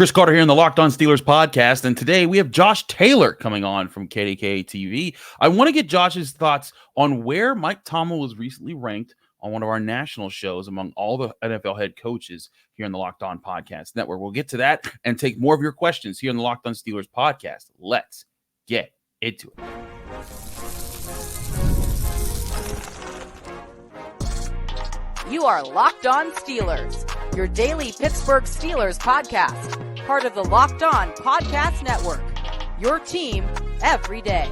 Chris Carter here in the Locked On Steelers podcast, and today we have Josh Taylor coming on from KDKA TV. I want to get Josh's thoughts on where Mike Tomlin was recently ranked on one of our national shows among all the NFL head coaches here in the Locked On Podcast Network. We'll get to that and take more of your questions here in the Locked On Steelers podcast. Let's get into it. You are Locked On Steelers, your daily Pittsburgh Steelers podcast, part of the Locked On Podcast Network, your team every day.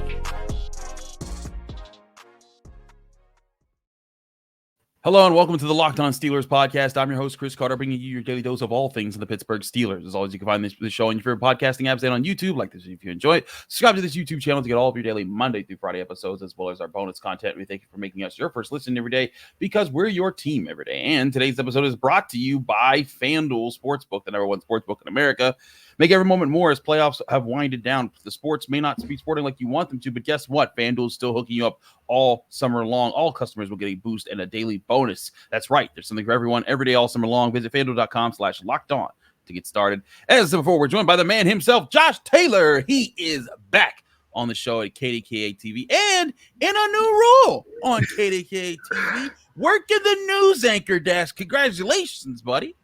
Hello and welcome to the Locked On Steelers podcast. I'm your host, Chris Carter, bringing you your daily dose of all things in the Pittsburgh Steelers. As always, you can find this show on your favorite podcasting apps and on YouTube. Like this if you enjoy it. Subscribe to this YouTube channel to get all of your daily Monday through Friday episodes, as well as our bonus content. We thank you for making us your first listen every day because we're your team every day. And today's episode is brought to you by FanDuel Sportsbook, the #1 sportsbook in America. Make every moment more as playoffs have winded down. The sports may not be sporting like you want them to, but guess what? FanDuel is still hooking you up all summer long. All customers will get a boost and a daily bonus. That's right. There's something for everyone every day, all summer long. Visit FanDuel.com/lockedon to get started. As I said before, we're joined by the man himself, Josh Taylor. He is back on the show at KDKA TV and in a new role on KDKA TV, working the news anchor desk. Congratulations, buddy.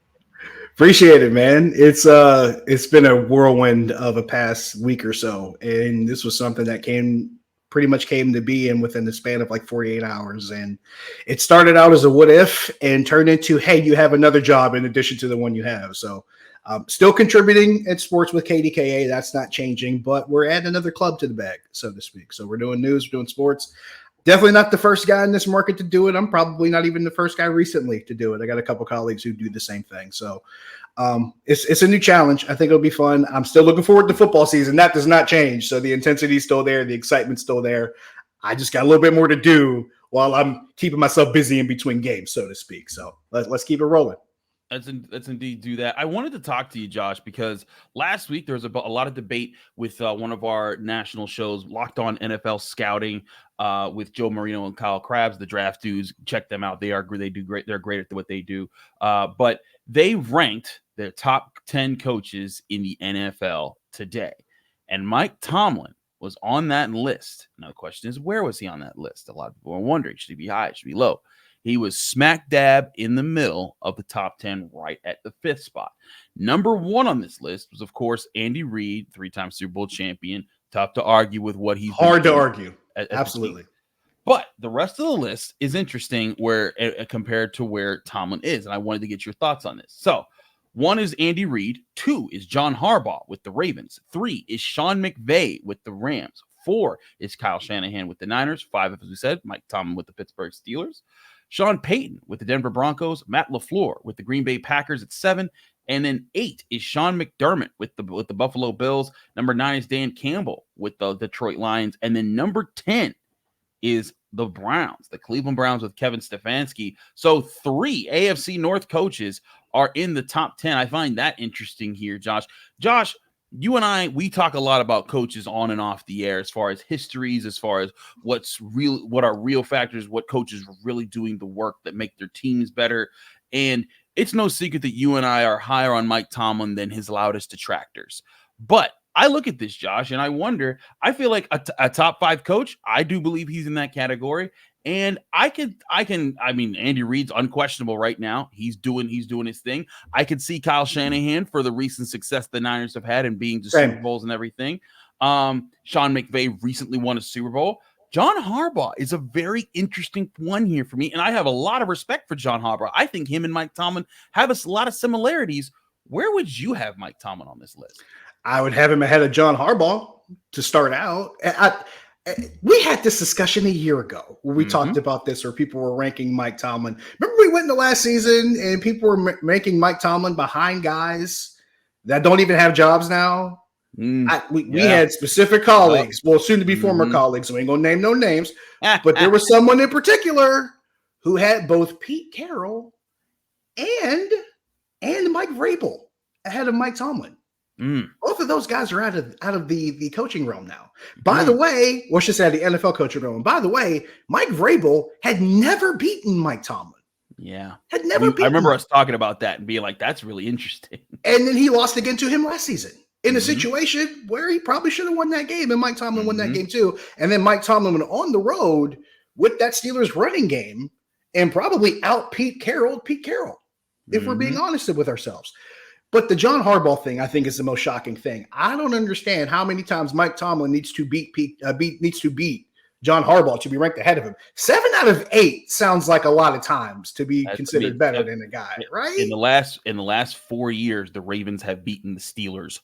Appreciate it, man. It's been a whirlwind of a past week or so, and this was something that pretty much came to be within the span of like 48 hours. And it started out as a what if and turned into, hey, you have another job in addition to the one you have. So still contributing at sports with KDKA. That's not changing, but we're adding another club to the bag, so to speak. So we're doing news, we're doing sports. Definitely not the first guy in this market to do it. I'm probably not even the first guy recently to do it. I got a couple colleagues who do the same thing. So it's a new challenge. I think it'll be fun. I'm still looking forward to football season. That does not change. So the intensity is still there. The excitement's still there. I just got a little bit more to do while I'm keeping myself busy in between games, so to speak. So let's keep it rolling. Let's indeed do that. I wanted to talk to you, Josh, because last week there was a lot of debate with one of our national shows, Locked On NFL Scouting, with Joe Marino and Kyle Krabs, the draft dudes. Check them out. They do great. They're great at what they do. But they ranked their top 10 coaches in the NFL today, and Mike Tomlin was on that list. Now the question is, where was he on that list? A lot of people are wondering, should he be high? Should he be low? He was smack dab in the middle of the top 10, right at the 5th spot. Number 1 on this list was, of course, Andy Reid, 3-time Super Bowl champion. Tough to argue with what he's hard to argue. Absolutely. But the rest of the list is interesting compared to where Tomlin is, and I wanted to get your thoughts on this. So 1 is Andy Reid. 2 is John Harbaugh with the Ravens. 3 is Sean McVay with the Rams. 4 is Kyle Shanahan with the Niners. 5, as we said, Mike Tomlin with the Pittsburgh Steelers. Sean Payton with the Denver Broncos, Matt LaFleur with the Green Bay Packers at 7, and then 8 is Sean McDermott with the Buffalo Bills. Number 9 is Dan Campbell with the Detroit Lions, and then number 10 is the Browns, the Cleveland Browns with Kevin Stefanski. So 3 AFC North coaches are in the top 10. I find that interesting here, Josh. Josh, you and I, we talk a lot about coaches on and off the air as far as histories, as far as what are real factors, what coaches are really doing the work that make their teams better. And it's no secret that you and I are higher on Mike Tomlin than his loudest detractors. But I look at this, Josh, and I wonder, I feel like a top 5 coach, I do believe he's in that category. And I mean, Andy Reid's unquestionable right now. He's doing his thing. I could see Kyle Shanahan for the recent success the Niners have had and being to Super Bowls and everything. Sean McVay recently won a Super Bowl. John Harbaugh is a very interesting one here for me, and I have a lot of respect for John Harbaugh. I think him and Mike Tomlin have a lot of similarities. Where would you have Mike Tomlin on this list? I would have him ahead of John Harbaugh to start out. We had this discussion a year ago where we talked about this, where people were ranking Mike Tomlin. Remember we went into last season and people were ranking Mike Tomlin behind guys that don't even have jobs now? We had specific colleagues, soon to be former colleagues, so we ain't going to name no names, but there was someone in particular who had both Pete Carroll and Mike Vrabel ahead of Mike Tomlin. Both of those guys are out of the coaching realm now. By the way, or should say the NFL coaching realm. By the way, Mike Vrabel had never beaten Mike Tomlin. Yeah. Had never beaten I remember him. us talking about that and being like, that's really interesting. And then he lost again to him last season in a situation where he probably should have won that game, and Mike Tomlin won that game too. And then Mike Tomlin went on the road with that Steelers running game and probably out Pete Carroll, if we're being honest with ourselves. But the John Harbaugh thing, I think, is the most shocking thing. I don't understand how many times Mike Tomlin needs to beat John Harbaugh to be ranked ahead of him. 7 out of 8 sounds like a lot of times to be considered better than a guy, right? In the last 4 years, the Ravens have beaten the Steelers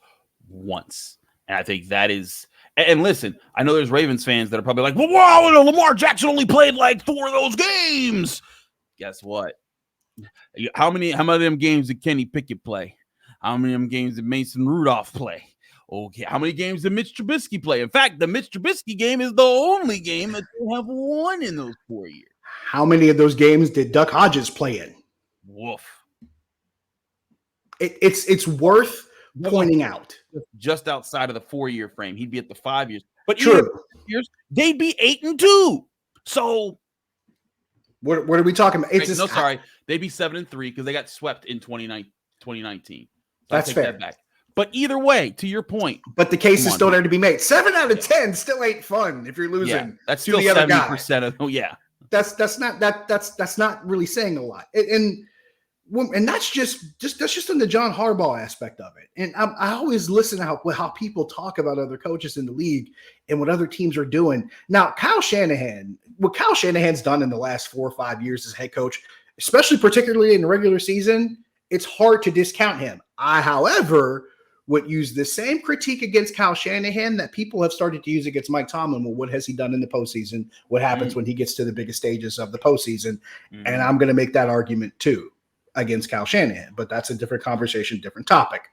once, and I think that is. And listen, I know there's Ravens fans that are probably like, "Well, wow, Lamar Jackson only played like 4 of those games." Guess what? How many of them games did Kenny Pickett play? How many of them games did Mason Rudolph play? Okay, how many games did Mitch Trubisky play? In fact, the Mitch Trubisky game is the only game that they have won in those 4 years. How many of those games did Duck Hodges play in? Woof. It's worth pointing out. Just outside of the 4-year frame, he'd be at the 5 years. But true, years they'd be 8-2. So what are we talking about? They'd be 7-3 because they got swept in 2019. So that's fair. That back. But either way, to your point. But the case is still there to be made. 7 out of 10 still ain't fun if you're losing. Yeah, that's to still the other 70% of. Oh yeah, that's not really saying a lot. And that's just in the John Harbaugh aspect of it. And I always listen to how people talk about other coaches in the league and what other teams are doing. Now, what Kyle Shanahan's done in the last 4 or 5 years as head coach, particularly in the regular season, it's hard to discount him. I, however, would use the same critique against Kyle Shanahan that people have started to use against Mike Tomlin. Well, what has he done in the postseason? What happens when he gets to the biggest stages of the postseason? And I'm going to make that argument too against Kyle Shanahan, but that's a different conversation, different topic.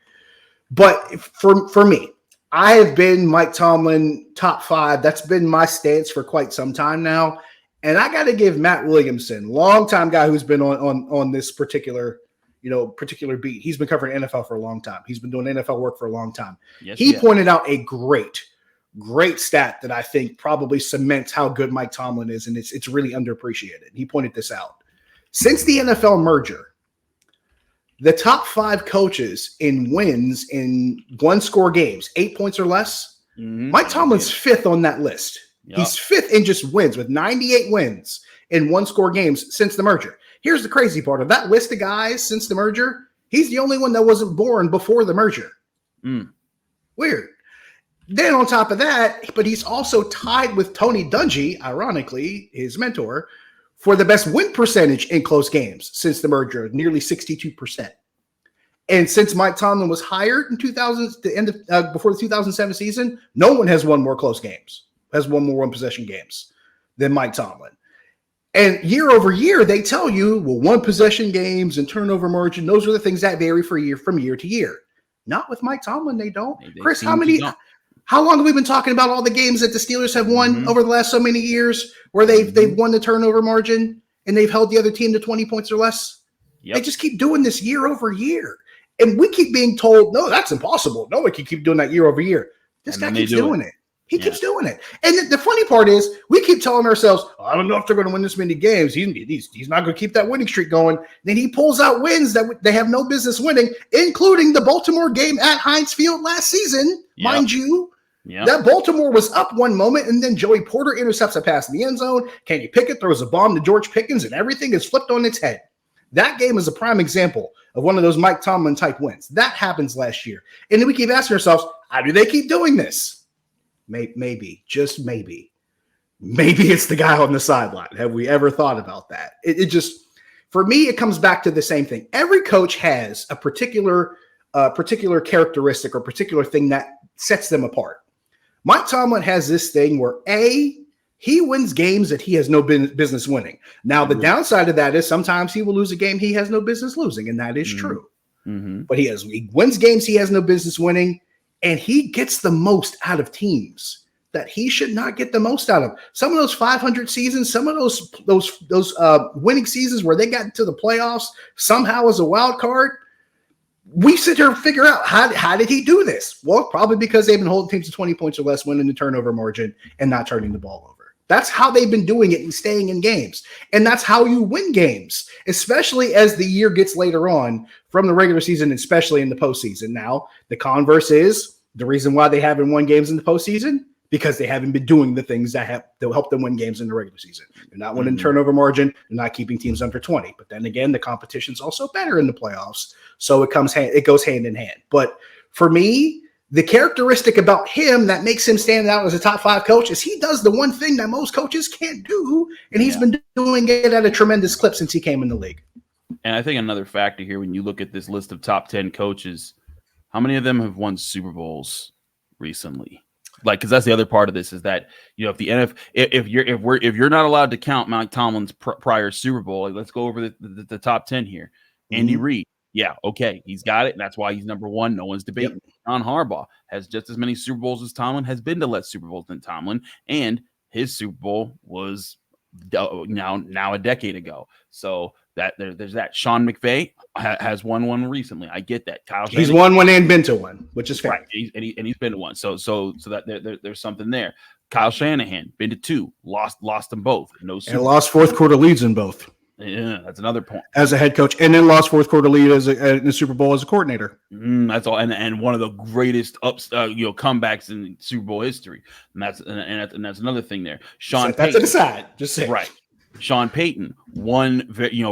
But for me, I have been Mike Tomlin top 5. That's been my stance for quite some time now. And I got to give Matt Williamson, longtime guy who's been on this particular beat. He's been covering NFL for a long time. He's been doing NFL work for a long time. Yes, he pointed out a great stat that I think probably cements how good Mike Tomlin is, and it's really underappreciated. He pointed this out. Since the NFL merger, the top 5 coaches in wins in one-score games, 8 points or less, Mike Tomlin's 5th on that list. Yep. He's 5th in just wins with 98 wins in one-score games since the merger. Here's the crazy part of that list of guys since the merger. He's the only one that wasn't born before the merger. Weird. Then on top of that, but he's also tied with Tony Dungy, ironically, his mentor, for the best win percentage in close games since the merger, nearly 62%. And since Mike Tomlin was hired in before the 2007 season, no one has won more close games, has won more one-possession games than Mike Tomlin. And year over year, they tell you, well, one-possession games and turnover margin, those are the things that vary from year to year. Not with Mike Tomlin, they don't. Chris, how long have we been talking about all the games that the Steelers have won over the last so many years where they've won the turnover margin and they've held the other team to 20 points or less? Yep. They just keep doing this year over year. And we keep being told, no, that's impossible. No one can keep doing that year over year. This guy keeps doing it. He keeps doing it. And the funny part is we keep telling ourselves, I don't know if they're going to win this many games. He's not going to keep that winning streak going. Then he pulls out wins that they have no business winning, including the Baltimore game at Heinz Field last season, mind you. Yep. That Baltimore was up one moment, and then Joey Porter intercepts a pass in the end zone. Kenny Pickett throws a bomb to George Pickens, and everything is flipped on its head. That game is a prime example of one of those Mike Tomlin type wins. That happens last year. And then we keep asking ourselves, how do they keep doing this? Maybe, just maybe it's the guy on the sideline. Have we ever thought about that? It just, for me, it comes back to the same thing. Every coach has a particular characteristic or particular thing that sets them apart. Mike Tomlin has this thing where he wins games that he has no business winning. Now, the downside of that is sometimes he will lose a game he has no business losing, and that is true. But he wins games he has no business winning. And he gets the most out of teams that he should not get the most out of. Some of those 500 seasons, some of those winning seasons where they got into the playoffs somehow as a wild card, we sit here and figure out how did he do this? Well, probably because they've been holding teams to 20 points or less, winning the turnover margin, and not turning the ball over. That's how they've been doing it and staying in games. And that's how you win games, especially as the year gets later on from the regular season, especially in the postseason. Now, the converse is the reason why they haven't won games in the postseason, because they haven't been doing the things that help them win games in the regular season. They're not winning turnover margin. They're not keeping teams under 20. But then again, the competition's also better in the playoffs. So it goes hand in hand. But for me, the characteristic about him that makes him stand out as a top 5 coach is he does the one thing that most coaches can't do, and he's been doing it at a tremendous clip since he came in the league. And I think another factor here, when you look at this list of top 10 coaches, how many of them have won Super Bowls recently? Like, because that's the other part of this is that, you know, if you're not allowed to count Mike Tomlin's prior Super Bowl, like, let's go over the top 10 here. Andy Reid. Yeah, okay, he's got it, and that's why he's number 1. No one's debating. Yep. John Harbaugh has just as many Super Bowls as Tomlin, has been to less Super Bowls than Tomlin, and his Super Bowl was now a decade ago. So that there's that. Sean McVay has won one recently. I get that. He's won one and been to one, which is fair. Right. He's been to one. So that there's something there. Kyle Shanahan been to 2, lost them both. No, and lost fourth quarter leads in both. Yeah, that's another point. As a head coach, and then lost fourth quarter lead in the Super Bowl as a coordinator. That's all, and one of the greatest comebacks in Super Bowl history. And that's another thing there. Sean, that's to the side. Just say right. Sean Payton won,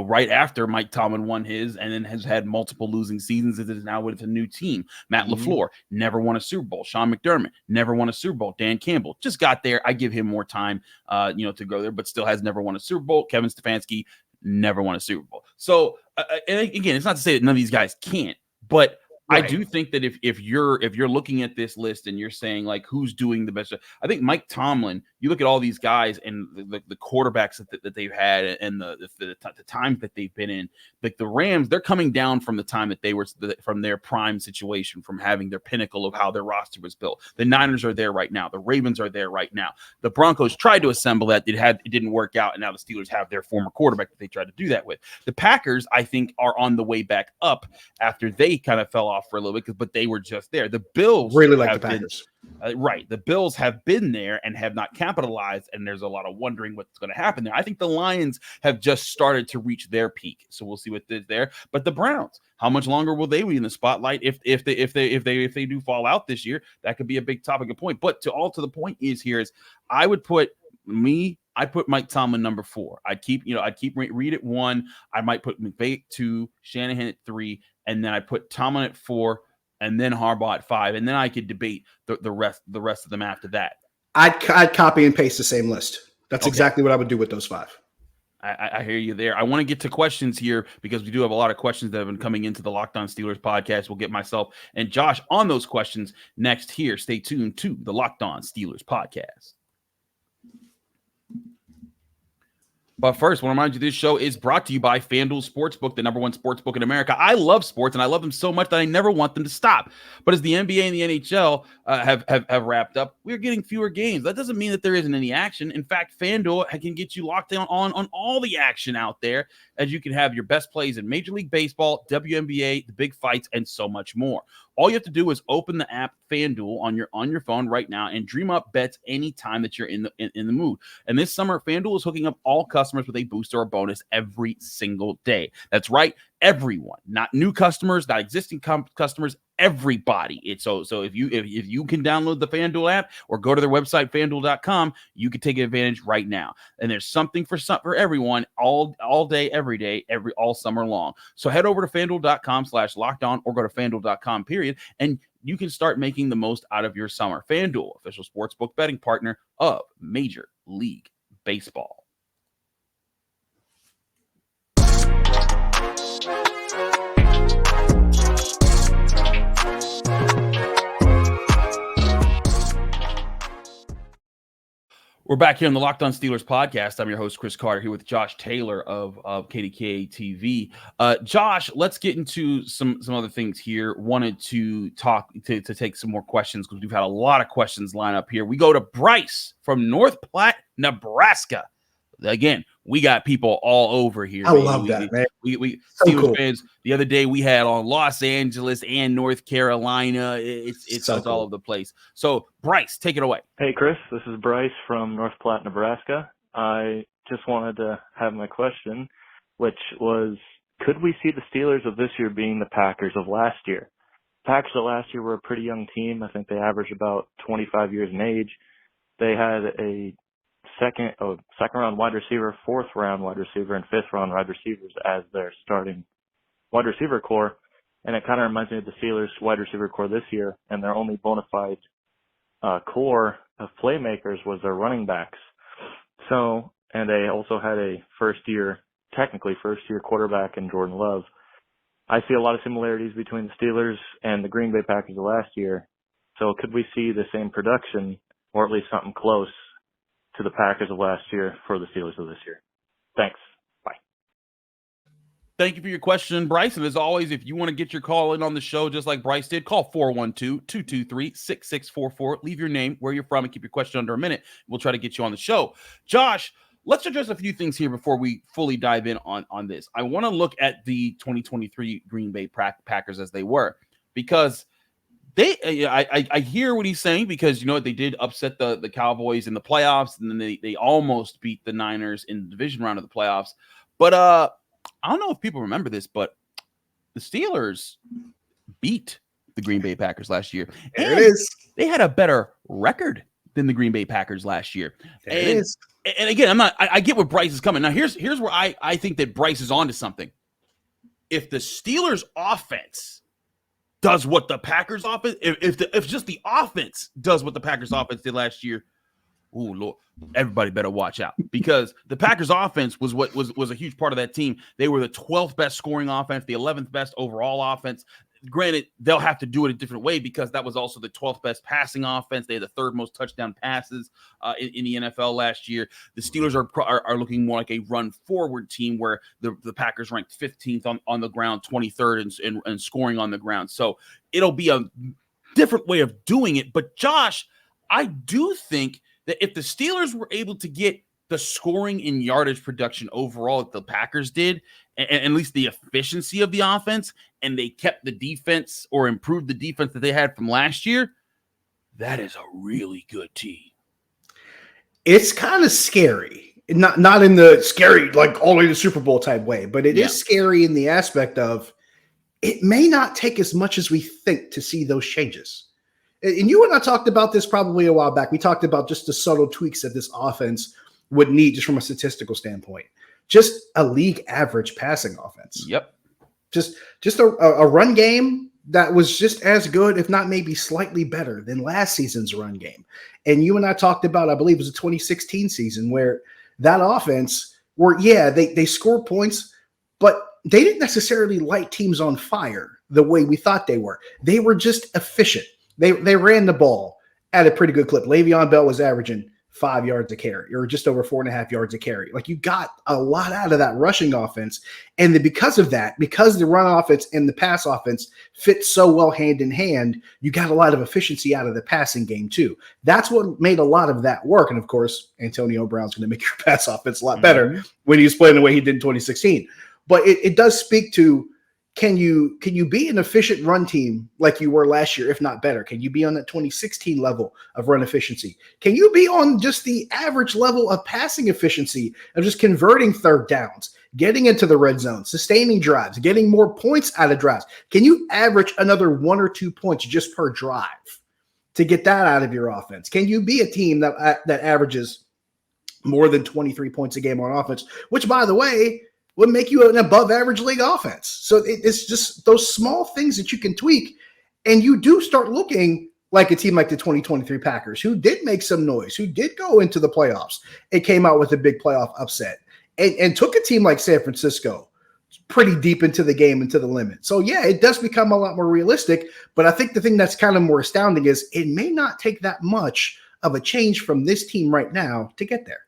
right after Mike Tomlin won his, and then has had multiple losing seasons. It is now with a new team. Matt LaFleur never won a Super Bowl. Sean McDermott never won a Super Bowl. Dan Campbell just got there. I give him more time, to go there, but still has never won a Super Bowl. Kevin Stefanski never won a Super Bowl. So, and again, it's not to say that none of these guys can't, but right. I do think that if you're looking at this list and you're saying, like, who's doing the best, I think Mike Tomlin, you look at all these guys and the quarterbacks that they've had and the times that they've been in, like the Rams, they're coming down from the time that they were from their prime situation, from having their pinnacle of how their roster was built. The Niners are there right now. The Ravens are there right now. The Broncos tried to assemble that. It didn't work out. And now the Steelers have their former quarterback that they tried to do that with. The Packers, I think, are on the way back up after they kind of fell off for a little bit, but they were just there. The Bills really like the Packers. Right. The Bills have been there and have not capitalized, and there's a lot of wondering what's going to happen there. I think the Lions have just started to reach their peak, so we'll see what is there. But the Browns, how much longer will they be in the spotlight if they do fall out this year? That could be a big topic of point. But to the point is I put Mike Tomlin number 4. I'd keep Reid at 1. I might put McVay at 2, Shanahan at 3, and then I put Tomlin at 4. And then Harbaugh at 5, and then I could debate the rest of them after that. I'd copy and paste the same list. That's exactly what I would do with those 5. I hear you there. I want to get to questions here because we do have a lot of questions that have been coming into the Locked On Steelers podcast. We'll get myself and Josh on those questions next here. Stay tuned to the Locked On Steelers podcast. But first, I want to remind you this show is brought to you by FanDuel Sportsbook, the #1 sportsbook in America. I love sports, and I love them so much that I never want them to stop. But as the NBA and the NHL have wrapped up, we're getting fewer games. That doesn't mean that there isn't any action. In fact, FanDuel can get you locked down on all the action out there, as you can have your best plays in Major League Baseball, WNBA, the big fights, and so much more. All you have to do is open the app FanDuel on your phone right now and dream up bets anytime that you're in the mood. And this summer, FanDuel is hooking up all customers with a booster or bonus every single day. That's right, everyone, not new customers, not existing customers, everybody. It's so if you can download the FanDuel app or go to their website FanDuel.com, you can take advantage right now. And there's something for everyone all day, every day, all summer long. So head over to FanDuel.com/lockedon or go to FanDuel.com and you can start making the most out of your summer. FanDuel, official sportsbook betting partner of Major League Baseball. We're back here on the Locked On Steelers podcast. I'm your host, Chris Carter, here with Josh Taylor of KDKA TV. Josh, let's get into some other things here. Wanted to talk to take some more questions because we've had a lot of questions line up here. We go to Bryce from North Platte, Nebraska. again, we got people all over here. I love that, man. We So Steelers cool. fans. The other day we had on Los Angeles and North Carolina. It's So cool. all over the place. So Bryce, take it away. Hey, Chris, this is Bryce from North Platte, Nebraska. I just wanted to have my question, which was, could we see the Steelers of this year being the Packers of last year? Packers of last year were a pretty young team. I think they averaged about 25 years in age. They had a second round wide receiver, fourth round wide receiver, and fifth round wide receivers as their starting wide receiver core. And it kind of reminds me of the Steelers wide receiver core this year, and their only bona fide core of playmakers was their running backs. So, and they also had a first year quarterback in Jordan Love. I see a lot of similarities between the Steelers and the Green Bay Packers of last year. So could we see the same production, or at least something close to the Packers of last year for the Steelers of this year? Thanks. Bye. Thank you for your question, Bryce. And as always, if you want to get your call in on the show, just like Bryce did, call 412-223-6644. Leave your name, where you're from, and keep your question under a minute. We'll try to get you on the show. Josh, let's address a few things here before we fully dive in on this. I want to look at the 2023 Green Bay Packers as they were, because I hear what he's saying, because you know what, they did upset the Cowboys in the playoffs, and then they almost beat the Niners in the division round of the playoffs. But I don't know if people remember this, but the Steelers beat the Green Bay Packers last year. There it is. They had a better record than the Green Bay Packers last year. There it is. And again, I get where Bryce is coming. Now, here's where I think that Bryce is onto something. If the Steelers offense does what the Packers offense, if just the offense does what the Packers offense did last year, oh Lord, everybody better watch out, because the Packers offense was a huge part of that team. They were the 12th best scoring offense, the 11th best overall offense. Granted, they'll have to do it a different way, because that was also the 12th best passing offense. They had the third most touchdown passes in the NFL last year. The Steelers are looking more like a run forward team, where the Packers ranked 15th on the ground, 23rd and scoring on the ground. So it'll be a different way of doing it. But Josh, I do think that if the Steelers were able to get the scoring and yardage production overall that the Packers did, and at least the efficiency of the offense, and they kept the defense or improved the defense that they had from last year, that is a really good team. It's kind of scary. Not in the scary, like all the way to Super Bowl type way, but it is scary in the aspect of it may not take as much as we think to see those changes. And you and I talked about this probably a while back. We talked about just the subtle tweaks that this offense would need just from a statistical standpoint. Just a league average passing offense. Yep. Just a run game that was just as good, if not maybe slightly better than last season's run game. And you and I talked about, I believe it was a 2016 season, where that offense they scored points, but they didn't necessarily light teams on fire the way we thought they were. They were just efficient. They ran the ball at a pretty good clip. Le'Veon Bell was averaging 5 yards a carry, or just over 4.5 yards a carry. Like, you got a lot out of that rushing offense. And then because of that, because the run offense and the pass offense fit so well hand in hand, you got a lot of efficiency out of the passing game too. That's what made a lot of that work. And of course, Antonio Brown's going to make your pass offense a lot better when he's playing the way he did in 2016. But it does speak to, can you be an efficient run team like you were last year, if not better? Can you be on that 2016 level of run efficiency? Can you be on just the average level of passing efficiency of just converting third downs, getting into the red zone, sustaining drives, getting more points out of drives? Can you average another 1 or 2 points just per drive to get that out of your offense? Can you be a team that averages more than 23 points a game on offense, which, by the way, would make you an above average league offense? So it's just those small things that you can tweak, and you do start looking like a team like the 2023 Packers, who did make some noise, who did go into the playoffs. It came out with a big playoff upset and took a team like San Francisco pretty deep into the game, into the limit. So yeah, it does become a lot more realistic, but I think the thing that's kind of more astounding is it may not take that much of a change from this team right now to get there.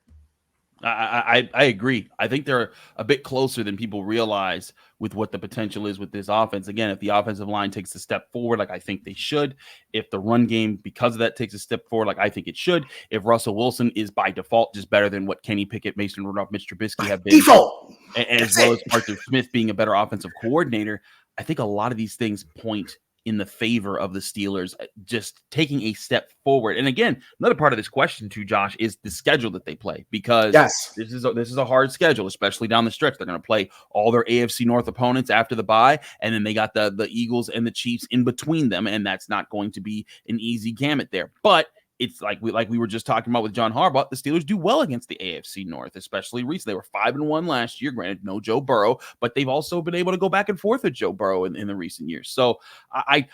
I agree. I think they're a bit closer than people realize with what the potential is with this offense. Again, if the offensive line takes a step forward, like I think they should, if the run game, because of that, takes a step forward, like I think it should, if Russell Wilson is by default just better than what Kenny Pickett, Mason Rudolph, Mitch Trubisky have been, default, as well as Arthur Smith being a better offensive coordinator, I think a lot of these things point in the favor of the Steelers just taking a step forward. And again, another part of this question too, Josh, is the schedule that they play, because this is a hard schedule, especially down the stretch. They're going to play all their AFC North opponents after the bye, and then they got the Eagles and the Chiefs in between them, and that's not going to be an easy gamut there. But it's like we were just talking about with John Harbaugh, the Steelers do well against the AFC North, especially recently. They were 5-1 last year. Granted, no Joe Burrow, but they've also been able to go back and forth with Joe Burrow in the recent years. So I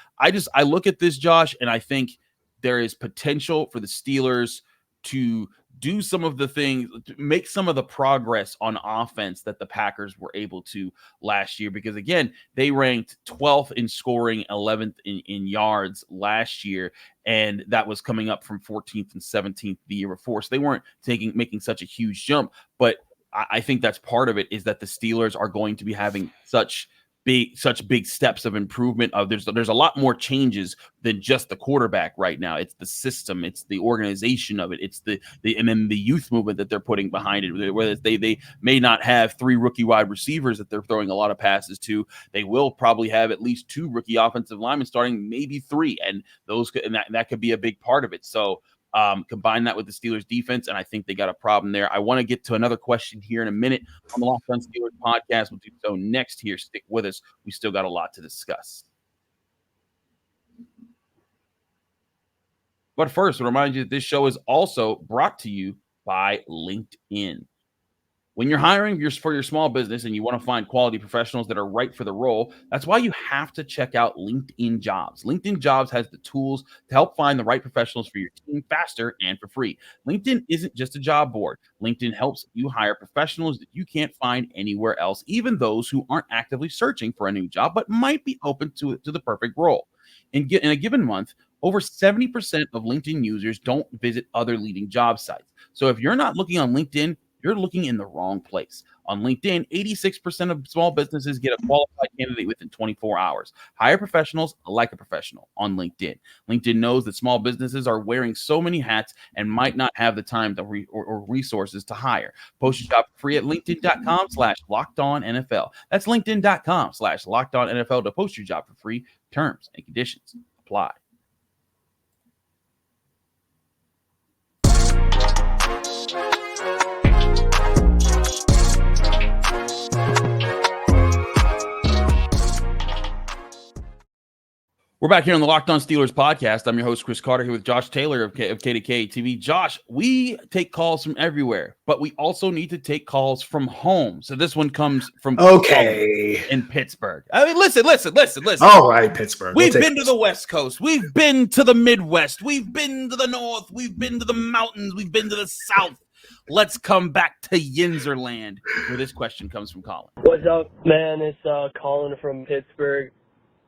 look at this, Josh, and I think there is potential for the Steelers to do some of the things, to make some of the progress on offense that the Packers were able to last year. Because again, they ranked 12th in scoring, 11th in yards last year, and that was coming up from 14th and 17th the year before. So they weren't making such a huge jump. But I think that's part of it, is that the Steelers are going to be having such big steps of improvement. There's a lot more changes than just the quarterback right now. It's the system, it's the organization of it, it's the and then the youth movement that they're putting behind it. Whether they may not have 3 rookie wide receivers that they're throwing a lot of passes to, they will probably have at least 2 rookie offensive linemen starting, maybe 3, and that could be a big part of it. So combine that with the Steelers defense, and I think they got a problem there. I want to get to another question here in a minute on the Locked On Steelers podcast. We'll do so next here. Stick with us. We still got a lot to discuss. But first, I'll remind you that this show is also brought to you by LinkedIn. When you're hiring for your small business and you want to find quality professionals that are right for the role, that's why you have to check out LinkedIn Jobs. LinkedIn Jobs has the tools to help find the right professionals for your team faster and for free. LinkedIn isn't just a job board. LinkedIn helps you hire professionals that you can't find anywhere else, even those who aren't actively searching for a new job but might be open to the perfect role. In a given month, over 70% of LinkedIn users don't visit other leading job sites. So if you're not looking on LinkedIn, you're looking in the wrong place. On LinkedIn, 86% of small businesses get a qualified candidate within 24 hours. Hire professionals like a professional on LinkedIn. LinkedIn knows that small businesses are wearing so many hats and might not have the time or resources to hire. Post your job for free at linkedin.com/lockedonnfl. That's linkedin.com/lockedonnfl to post your job for free. Terms and conditions apply. We're back here on the Locked On Steelers podcast. I'm your host, Chris Carter, here with Josh Taylor of K2K TV. Josh, we take calls from everywhere, but we also need to take calls from home. So this one comes from in Pittsburgh. I mean, listen. All right, Pittsburgh. We've been to the West Coast. We've been to the Midwest. We've been to the North. We've been to the mountains. We've been to the South. Let's come back to Yinzerland, where this question comes from Colin. What's up, man? It's Colin from Pittsburgh.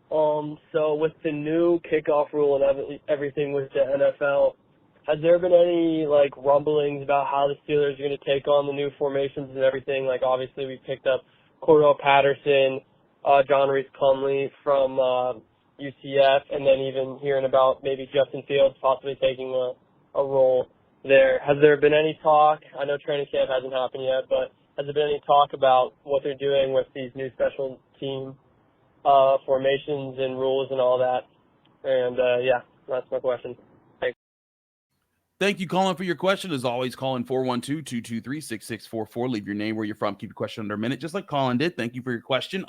So with the new kickoff rule and everything with the NFL, has there been any rumblings about how the Steelers are going to take on the new formations and everything? Like, obviously we picked up Cordarrelle Patterson, John Tomlin from UCF, and then even hearing about maybe Justin Fields possibly taking a role there. Has there been any talk? I know training camp hasn't happened yet, but has there been any talk about what they're doing with these new special team formations and rules and all that? And that's my question. Thanks. Thank you, Colin, for your question. As always, call in 412-223-6644. Leave your name, where you're from. Keep your question under a minute, just like Colin did. Thank you for your question.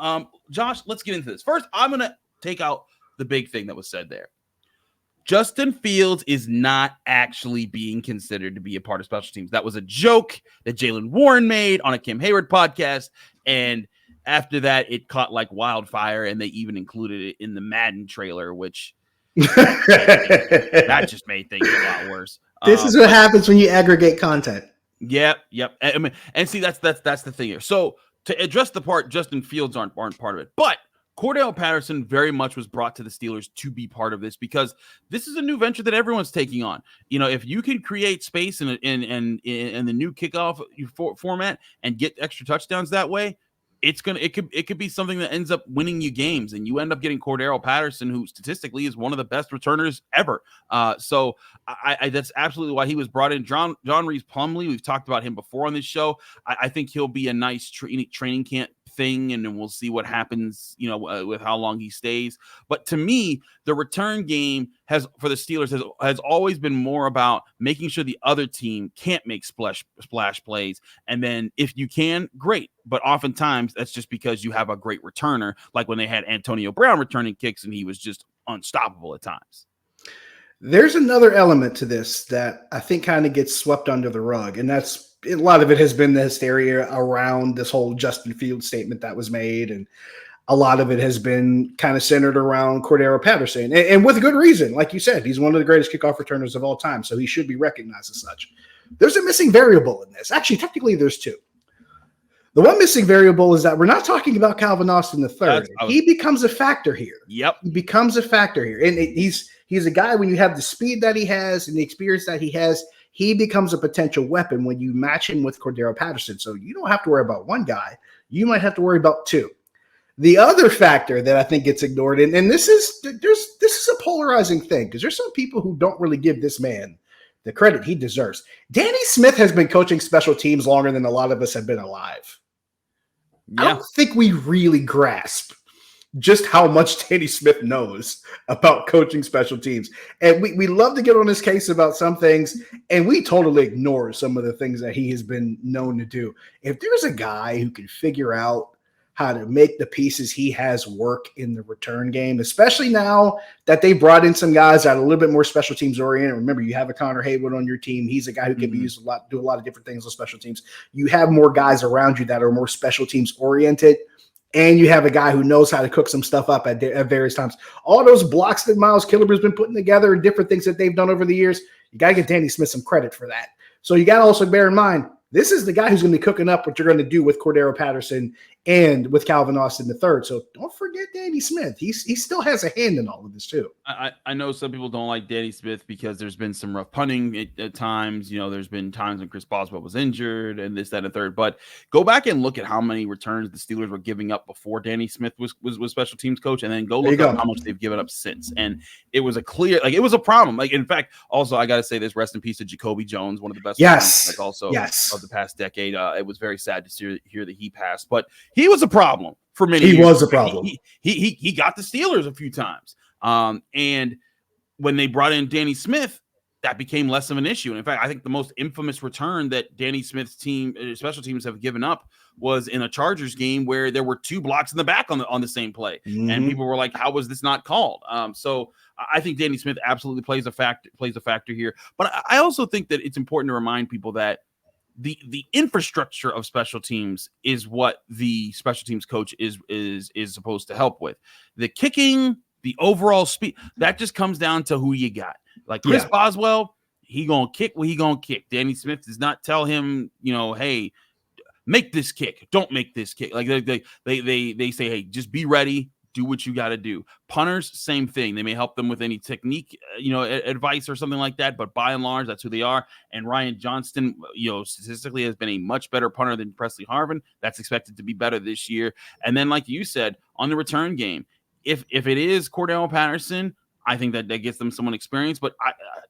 Josh, let's get into this. First, I'm going to take out the big thing that was said there. Justin Fields is not actually being considered to be a part of special teams. That was a joke that Jalen Warren made on a Kim Hayward podcast, and after that, it caught like wildfire, and they even included it in the Madden trailer, which that just made things a lot worse. This is what happens when you aggregate content. Yep. I mean, and see, that's the thing here. So to address the part, Justin Fields aren't part of it, but Cordarrelle Patterson very much was brought to the Steelers to be part of this, because this is a new venture that everyone's taking on. You know, if you can create space in the new kickoff format and get extra touchdowns that way, it could be something that ends up winning you games, and you end up getting Cordarrelle Patterson, who statistically is one of the best returners ever. So I that's absolutely why he was brought in. John Reese Plumlee, we've talked about him before on this show. I think he'll be a nice training camp thing, and then we'll see what happens, with how long he stays. But to me, the return game for the Steelers has always been more about making sure the other team can't make splash plays, and then if you can, great. But oftentimes that's just because you have a great returner, like when they had Antonio Brown returning kicks and he was just unstoppable at times. There's another element to this that I think kind of gets swept under the rug, and that's a lot of it has been the hysteria around this whole Justin Fields statement that was made, and a lot of it has been kind of centered around Cordarrelle Patterson, and with good reason. Like you said, he's one of the greatest kickoff returners of all time, so he should be recognized as such. There's a missing variable in this. Actually, technically, there's two. The one missing variable is that we're not talking about Calvin Austin III. He becomes a factor here. Yep. He becomes a factor here. And he's a guy, when you have the speed that he has and the experience that he has, he becomes a potential weapon when you match him with Cordarrelle Patterson. So you don't have to worry about one guy. You might have to worry about two. The other factor that I think gets ignored, and this is a polarizing thing, because there's some people who don't really give this man the credit he deserves. Danny Smith has been coaching special teams longer than a lot of us have been alive. Yeah. I don't think we really grasp just how much Danny Smith knows about coaching special teams. And we love to get on his case about some things, and we totally ignore some of the things that he has been known to do. If there's a guy who can figure out how to make the pieces he has work in the return game, especially now that they brought in some guys that are a little bit more special teams oriented. Remember, you have a Connor Haywood on your team. He's a guy who can be used do a lot of different things on special teams. You have more guys around you that are more special teams oriented, and you have a guy who knows how to cook some stuff up at various times. All those blocks that Miles Killer's been putting together and different things that they've done over the years, you got to get Danny Smith some credit for that. So you got to also bear in mind, this is the guy who's going to be cooking up what you're going to do with Cordarrelle Patterson and with Calvin Austin III. So don't forget Danny Smith. He still has a hand in all of this too. I know some people don't like Danny Smith because there's been some rough punting at times. There's been times when Chris Boswell was injured and this, that, and the third. But go back and look at how many returns the Steelers were giving up before Danny Smith was special teams coach, and then go look at how much they've given up since. And it was it was a problem. In fact, also I got to say this: rest in peace to Jacoby Jones, one of the best. Yes. Also of the past decade. It was very sad to hear that he passed, but he was a problem for many years. He was a problem. He got the Steelers a few times. And when they brought in Danny Smith, that became less of an issue. And in fact, I think the most infamous return that Danny Smith's team, special teams, have given up was in a Chargers game where there were two blocks in the back on the same play. Mm-hmm. And people were like, how was this not called? So I think Danny Smith absolutely plays a factor here. But I also think that it's important to remind people that the infrastructure of special teams is what the special teams coach is supposed to help with. The kicking, the overall speed, that just comes down to who you got. Like Chris Boswell, he gonna kick what he gonna kick. Danny Smith does not tell him, hey, make this kick, don't make this kick. Like they say, hey, just be ready. Do what you got to do. Punters, same thing. They may help them with any technique, advice or something like that, but by and large, that's who they are. And Ryan Johnston, statistically has been a much better punter than Presley Harvin. That's expected to be better this year. And then, like you said, on the return game, if it is Cordarrelle Patterson, I think that gets them someone experienced. But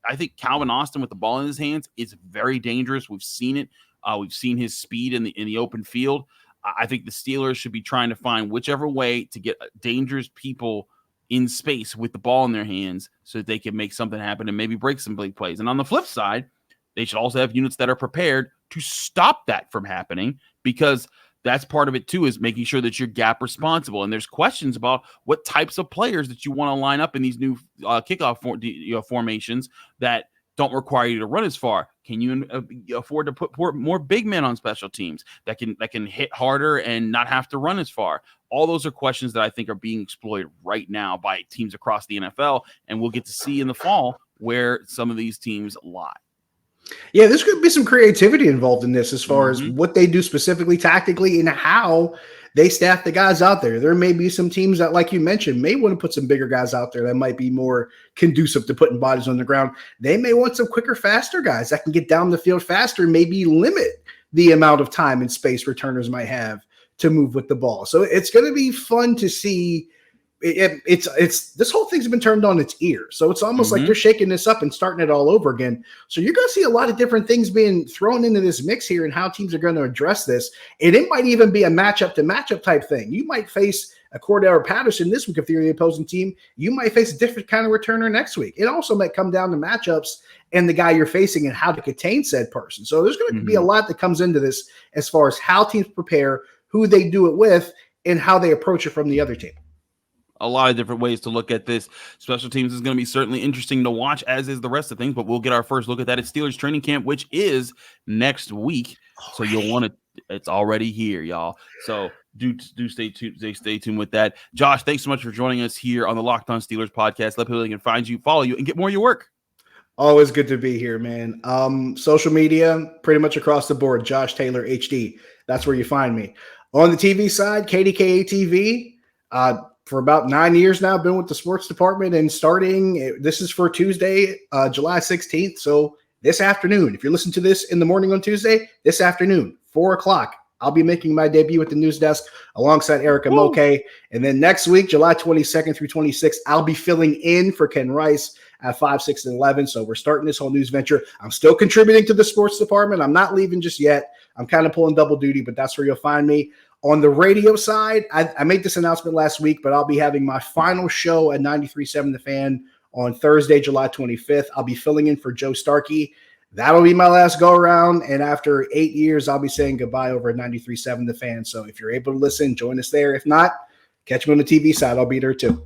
I think Calvin Austin with the ball in his hands is very dangerous. We've seen it. We've seen his speed in the open field. I think the Steelers should be trying to find whichever way to get dangerous people in space with the ball in their hands so that they can make something happen and maybe break some big plays. And on the flip side, they should also have units that are prepared to stop that from happening, because that's part of it too, is making sure that you're gap responsible. And there's questions about what types of players that you want to line up in these new kickoff formations that don't require you to run as far. Can you afford to put more big men on special teams that can hit harder and not have to run as far? All those are questions that I think are being explored right now by teams across the NFL, and we'll get to see in the fall where some of these teams lie. Yeah, there's going to be some creativity involved in this as far as what they do specifically tactically and how they staff the guys out there. There may be some teams that, like you mentioned, may want to put some bigger guys out there that might be more conducive to putting bodies on the ground. They may want some quicker, faster guys that can get down the field faster and maybe limit the amount of time and space returners might have to move with the ball. So it's going to be fun to see. It's this whole thing's been turned on its ear. So it's almost like they're shaking this up and starting it all over again. So you're going to see a lot of different things being thrown into this mix here and how teams are going to address this. And it might even be a matchup to matchup type thing. You might face a Cordarrelle Patterson this week if you're the opposing team. You might face a different kind of returner next week. It also might come down to matchups and the guy you're facing and how to contain said person. So there's going to be a lot that comes into this as far as how teams prepare, who they do it with, and how they approach it from the other team. A lot of different ways to look at this. Special teams is going to be certainly interesting to watch, as is the rest of things, but we'll get our first look at that at Steelers training camp, which is next week. So you'll want to, it's already here, y'all. So do stay tuned with that. Josh, thanks so much for joining us here on the Locked On Steelers podcast. Let people can find you, follow you, and get more of your work. Always good to be here, man. Social media, pretty much across the board, Josh Taylor HD. That's where you find me. On the TV side, KDKA TV. For about 9 years now, been with the sports department, and this is for Tuesday, July 16th. So this afternoon, if you're listening to this in the morning on Tuesday, this afternoon, 4:00, I'll be making my debut at the news desk alongside Erica Moke. And then next week, July 22nd through 26th, I'll be filling in for Ken Rice at 5, 6, and 11. So we're starting this whole news venture. I'm still contributing to the sports department. I'm not leaving just yet. I'm kind of pulling double duty, but that's where you'll find me. On the radio side, I made this announcement last week, but I'll be having my final show at 93.7 The Fan on Thursday, July 25th. I'll be filling in for Joe Starkey. That'll be my last go-around, and after 8 years, I'll be saying goodbye over at 93.7 The Fan. So if you're able to listen, join us there. If not, catch me on the TV side. I'll be there too.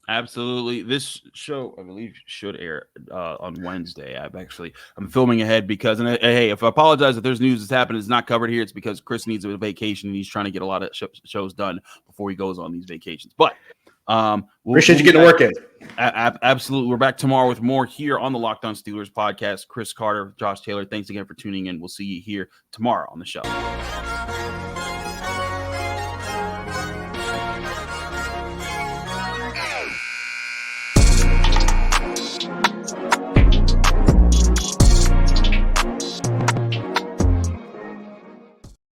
Absolutely. This show, I believe, should air on Wednesday. I'm filming ahead because, and hey, if I apologize if there's news that's happened, it's not covered here. It's because Chris needs a vacation and he's trying to get a lot of shows done before he goes on these vacations. But appreciate you getting work in. Absolutely. We're back tomorrow with more here on the Locked On Steelers podcast. Chris Carter, Josh Taylor, thanks again for tuning in. We'll see you here tomorrow on the show.